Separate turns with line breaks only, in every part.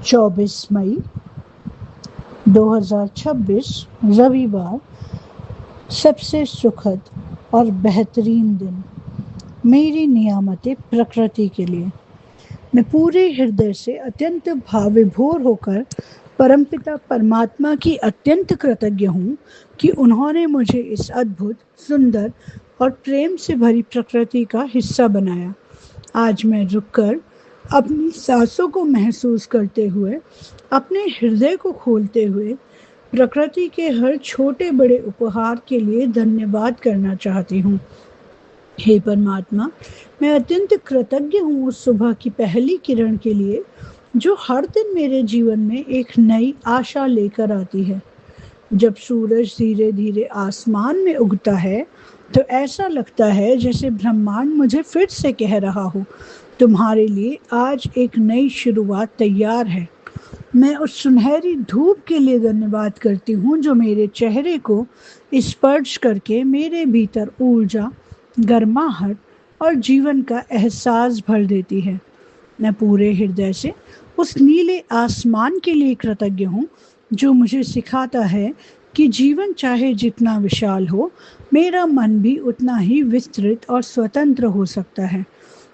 24 मई 2026 रविवार। सबसे सुखद और बेहतरीन दिन मेरी नियामतें प्रकृति के लिए। मैं पूरे हृदय से अत्यंत भावविभोर होकर परमपिता परमात्मा की अत्यंत कृतज्ञ हूँ कि उन्होंने मुझे इस अद्भुत, सुंदर और प्रेम से भरी प्रकृति का हिस्सा बनाया। आज मैं रुककर अपनी सांसों को महसूस करते हुए, अपने हृदय को खोलते हुए प्रकृति के हर छोटे बड़े उपहार के लिए धन्यवाद करना चाहती हूँ। हे परमात्मा, मैं अत्यंत कृतज्ञ हूँ उस सुबह की पहली किरण के लिए जो हर दिन मेरे जीवन में एक नई आशा लेकर आती है। जब सूरज धीरे धीरे आसमान में उगता है तो ऐसा लगता है जैसे ब्रह्मांड मुझे फिर से कह रहा हो, तुम्हारे लिए आज एक नई शुरुआत तैयार है। मैं उस सुनहरी धूप के लिए धन्यवाद करती हूँ जो मेरे चेहरे को स्पर्श करके मेरे भीतर ऊर्जा, गर्माहट और जीवन का एहसास भर देती है। मैं पूरे हृदय से उस नीले आसमान के लिए कृतज्ञ हूँ जो मुझे सिखाता है कि जीवन चाहे जितना विशाल हो, मेरा मन भी उतना ही विस्तृत और स्वतंत्र हो सकता है।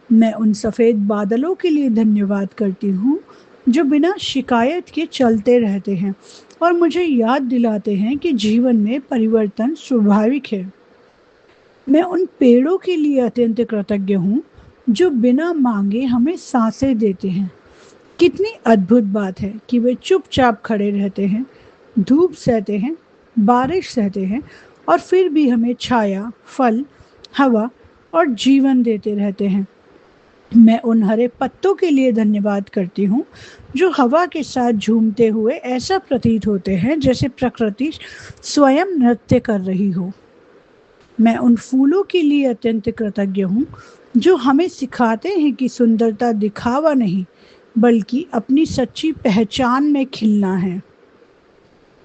मैं उन सफ़ेद बादलों के लिए धन्यवाद करती हूँ जो बिना शिकायत के चलते रहते हैं और मुझे याद दिलाते हैं कि जीवन में परिवर्तन स्वाभाविक है। मैं उन पेड़ों के लिए अत्यंत कृतज्ञ हूँ जो बिना मांगे हमें सांसें देते हैं। कितनी अद्भुत बात है कि वे चुपचाप खड़े रहते हैं, धूप सहते हैं, बारिश सहते हैं और फिर भी हमें छाया, फल, हवा और जीवन देते रहते हैं। मैं उन हरे पत्तों के लिए धन्यवाद करती हूँ जो हवा के साथ झूमते हुए ऐसा प्रतीत होते हैं जैसे प्रकृति स्वयं नृत्य कर रही हो। मैं उन फूलों के लिए अत्यंत कृतज्ञ हूँ जो हमें सिखाते हैं कि सुंदरता दिखावा नहीं बल्कि अपनी सच्ची पहचान में खिलना है।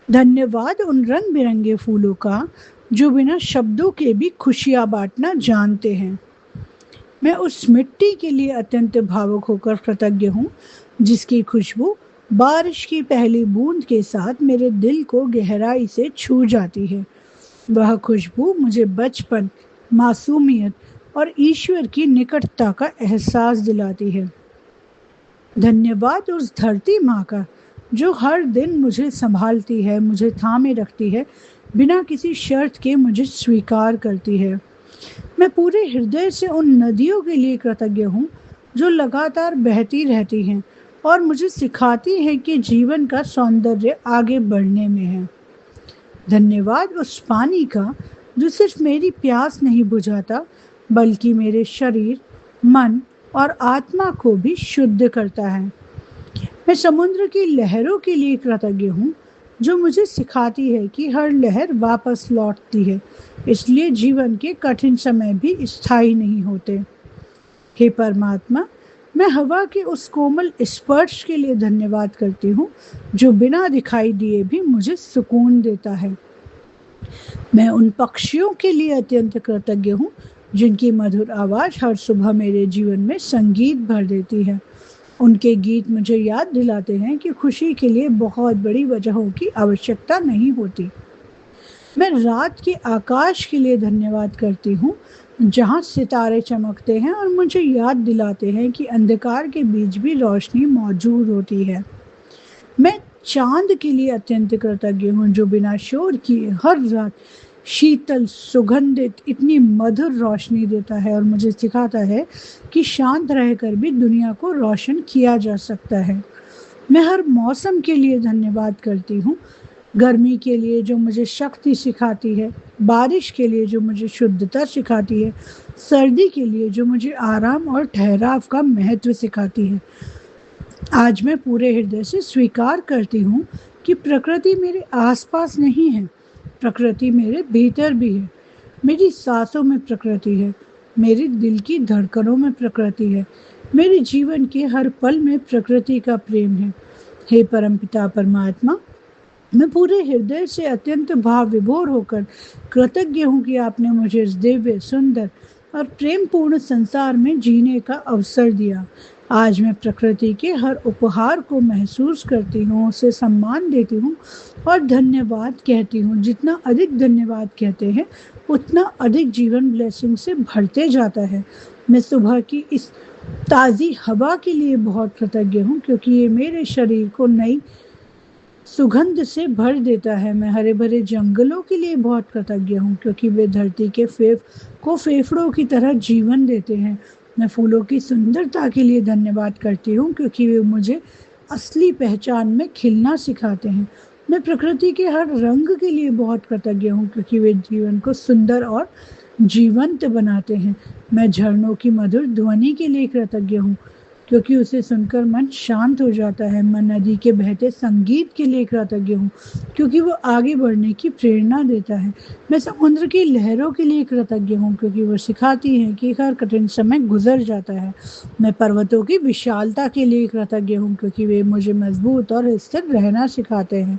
धन्यवाद उन रंग बिरंगे फूलों का जो बिना शब्दों के भी खुशियाँ बांटना जानते हैं। मैं उस मिट्टी के लिए अत्यंत भावुक होकर कृतज्ञ हूँ जिसकी खुशबू बारिश की पहली बूंद के साथ मेरे दिल को गहराई से छू जाती है। वह खुशबू मुझे बचपन, मासूमियत और ईश्वर की निकटता का एहसास दिलाती है। धन्यवाद उस धरती माँ का जो हर दिन मुझे संभालती है, मुझे थामे रखती है, बिना किसी शर्त के मुझे स्वीकार करती है। मैं पूरे हृदय से उन नदियों के लिए कृतज्ञ हूँ जो लगातार बहती रहती हैं और मुझे सिखाती हैं कि जीवन का सौंदर्य आगे बढ़ने में है। धन्यवाद उस पानी का जो सिर्फ मेरी प्यास नहीं बुझाता बल्कि मेरे शरीर, मन और आत्मा को भी शुद्ध करता है। मैं समुद्र की लहरों के लिए कृतज्ञ हूँ जो मुझे सिखाती है कि हर लहर वापस लौटती है, इसलिए जीवन के कठिन समय भी स्थायी नहीं होते। हे परमात्मा, मैं हवा के उस कोमल स्पर्श के लिए धन्यवाद करती हूँ जो बिना दिखाई दिए भी मुझे सुकून देता है। मैं उन पक्षियों के लिए अत्यंत कृतज्ञ हूँ जिनकी मधुर आवाज़ हर सुबह मेरे जीवन में संगीत भर देती है। उनके गीत मुझे याद दिलाते हैं कि खुशी के लिए बहुत बड़ी वजहों की आवश्यकता नहीं होती। मैं रात के आकाश के लिए धन्यवाद करती हूँ जहाँ सितारे चमकते हैं और मुझे याद दिलाते हैं कि अंधकार के बीच भी रोशनी मौजूद होती है। मैं चांद के लिए अत्यंत कृतज्ञ हूँ जो बिना शोर किए हर रात शीतल, सुगंधित, इतनी मधुर रोशनी देता है और मुझे सिखाता है कि शांत रहकर भी दुनिया को रोशन किया जा सकता है। मैं हर मौसम के लिए धन्यवाद करती हूँ। गर्मी के लिए जो मुझे शक्ति सिखाती है, बारिश के लिए जो मुझे शुद्धता सिखाती है, सर्दी के लिए जो मुझे आराम और ठहराव का महत्व सिखाती है। आज मैं पूरे हृदय से स्वीकार करती हूँ कि प्रकृति मेरे आसपास नहीं है, प्रकृति मेरे भीतर भी है। मेरी सांसों में प्रकृति है, मेरे दिल की धड़कनों में प्रकृति है, मेरे जीवन के हर पल में प्रकृति का प्रेम है। हे परमपिता परमात्मा, मैं पूरे हृदय से अत्यंत भाव विभोर होकर कृतज्ञ हूँ कि आपने मुझे इस दिव्य, सुंदर और प्रेमपूर्ण संसार में जीने का अवसर दिया। आज मैं प्रकृति के हर उपहार को महसूस करती हूँ, उसे सम्मान देती हूँ और धन्यवाद कहती हूँ। जितना अधिक धन्यवाद कहते हैं उतना अधिक जीवन ब्लेसिंग से भरते जाता है। मैं सुबह की इस ताज़ी हवा के लिए बहुत कृतज्ञ हूँ, क्योंकि ये मेरे शरीर को नई सुगंध से भर देता है। मैं हरे भरे जंगलों के लिए बहुत कृतज्ञ हूँ, क्योंकि वे धरती के फेफड़ों की तरह जीवन देते हैं। मैं फूलों की सुंदरता के लिए धन्यवाद करती हूँ, क्योंकि वे मुझे असली पहचान में खिलना सिखाते हैं। मैं प्रकृति के हर रंग के लिए बहुत कृतज्ञ हूँ, क्योंकि वे जीवन को सुंदर और जीवंत बनाते हैं। मैं झरनों की मधुर ध्वनि के लिए कृतज्ञ हूँ, क्योंकि उसे सुनकर मन शांत हो जाता है। मैं नदी के बहते संगीत के लिए कृतज्ञ हूँ, क्योंकि वो आगे बढ़ने की प्रेरणा देता है। मैं समुद्र की लहरों के लिए कृतज्ञ हूँ, क्योंकि वो सिखाती हैं कि हर कठिन समय गुजर जाता है। मैं पर्वतों की विशालता के लिए कृतज्ञ हूँ, क्योंकि वे मुझे मजबूत और स्थिर रहना सिखाते हैं।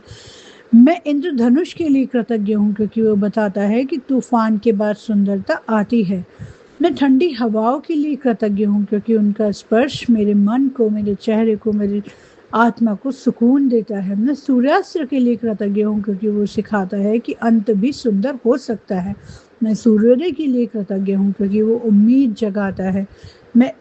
मैं इंद्रधनुष के लिए कृतज्ञ हूँ, क्योंकि वो बताता है कि तूफान के बाद सुंदरता आती है। मैं ठंडी हवाओं के लिए कृतज्ञ हूँ, क्योंकि उनका स्पर्श मेरे मन को, मेरे चेहरे को, मेरी आत्मा को सुकून देता है। मैं सूर्यास्त के लिए कृतज्ञ हूँ, क्योंकि वो सिखाता है कि अंत भी सुंदर हो सकता है। मैं सूर्योदय के लिए कृतज्ञ हूँ, क्योंकि वो उम्मीद जगाता है। मैं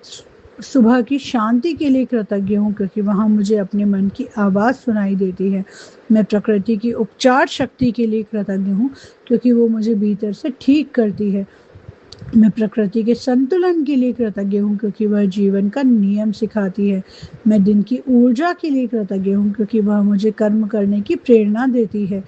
सुबह की शांति के लिए कृतज्ञ हूँ, क्योंकि वहाँ मुझे अपने मन की आवाज़ सुनाई देती है। मैं प्रकृति की उपचार शक्ति के लिए कृतज्ञ हूँ, क्योंकि वो मुझे भीतर से ठीक करती है। मैं प्रकृति के संतुलन के लिए कृतज्ञ हूँ, क्योंकि वह जीवन का नियम सिखाती है। मैं दिन की ऊर्जा के लिए कृतज्ञ हूँ, क्योंकि वह मुझे कर्म करने की प्रेरणा देती है।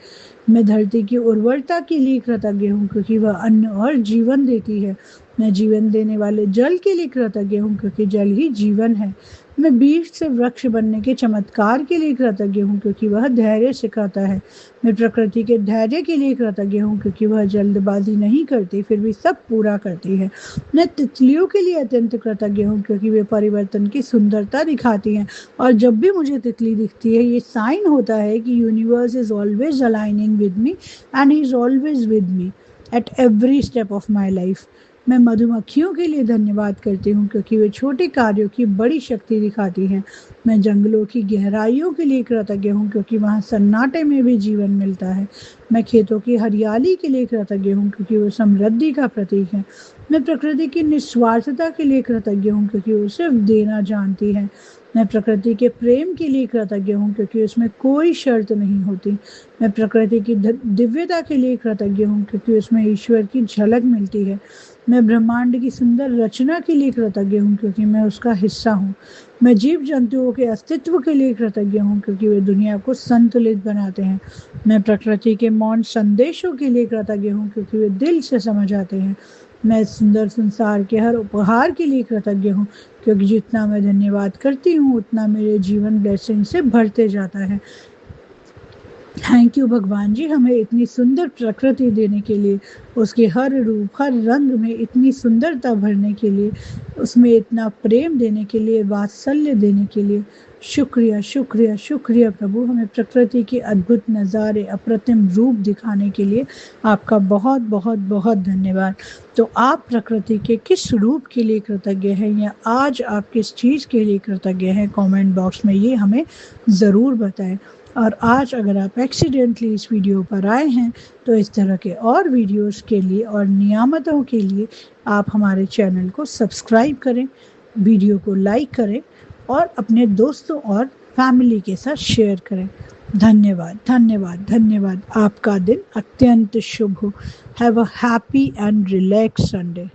मैं धरती की उर्वरता के लिए कृतज्ञ हूँ, क्योंकि वह अन्न और जीवन देती है। मैं जीवन देने वाले जल के लिए कृतज्ञ हूँ, क्योंकि जल ही जीवन है। मैं बीज से वृक्ष बनने के चमत्कार के लिए कृतज्ञ हूँ, क्योंकि वह धैर्य सिखाता है। मैं प्रकृति के धैर्य के लिए कृतज्ञ हूँ, क्योंकि वह जल्दबाजी नहीं करती, फिर भी सब पूरा करती है। मैं तितलियों के लिए अत्यंत कृतज्ञ हूँ, क्योंकि वे परिवर्तन की सुंदरता दिखाती हैं। और जब भी मुझे तितली दिखती है, ये साइन होता है कि universe is always aligning with me and he is always with me at every step of my life. मैं मधुमक्खियों के लिए धन्यवाद करती हूँ, क्योंकि वे छोटे कार्यों की बड़ी शक्ति दिखाती हैं। मैं जंगलों की गहराइयों के लिए कृतज्ञ हूँ, क्योंकि वहाँ सन्नाटे में भी जीवन मिलता है। मैं खेतों की हरियाली के लिए कृतज्ञ हूँ, क्योंकि वो समृद्धि का प्रतीक है। मैं प्रकृति की निस्वार्थता के लिए कृतज्ञ हूँ, क्योंकि वो सिर्फ देना जानती है। मैं प्रकृति के प्रेम के लिए कृतज्ञ हूँ, क्योंकि उसमें कोई शर्त नहीं होती। मैं प्रकृति की दिव्यता के लिए कृतज्ञ हूँ, क्योंकि उसमें ईश्वर की झलक मिलती है। मैं ब्रह्मांड की सुंदर रचना के लिए कृतज्ञ हूँ, क्योंकि मैं उसका हिस्सा हूँ। मैं जीव जंतुओं के अस्तित्व के लिए कृतज्ञ हूँ, क्योंकि वे दुनिया को संतुलित बनाते हैं। मैं प्रकृति के मौन संदेशों के लिए कृतज्ञ हूँ, क्योंकि वे दिल से समझ आते हैं। मैं सुंदर संसार के हर उपहार के लिए कृतज्ञ हूँ, क्योंकि जितना मैं धन्यवाद करती हूँ उतना मेरे जीवन ब्लेसिंग से भरते जाता है। थैंक यू भगवान जी, हमें इतनी सुंदर प्रकृति देने के लिए, उसके हर रूप हर रंग में इतनी सुंदरता भरने के लिए, उसमें इतना प्रेम देने के लिए, वात्सल्य देने के लिए। शुक्रिया शुक्रिया शुक्रिया प्रभु, हमें प्रकृति के अद्भुत नज़ारे, अप्रतिम रूप दिखाने के लिए आपका बहुत बहुत बहुत धन्यवाद। तो आप प्रकृति के किस रूप के लिए कृतज्ञ हैं, या आज आप किस चीज़ के लिए कृतज्ञ हैं, कमेंट बॉक्स में ये हमें ज़रूर बताएं। और आज अगर आप एक्सीडेंटली इस वीडियो पर आए हैं, तो इस तरह के और वीडियोस के लिए और नियामतों के लिए आप हमारे चैनल को सब्सक्राइब करें, वीडियो को लाइक करें और अपने दोस्तों और फैमिली के साथ शेयर करें। धन्यवाद धन्यवाद धन्यवाद। आपका दिन अत्यंत शुभ हो। Have a happy and relax Sunday.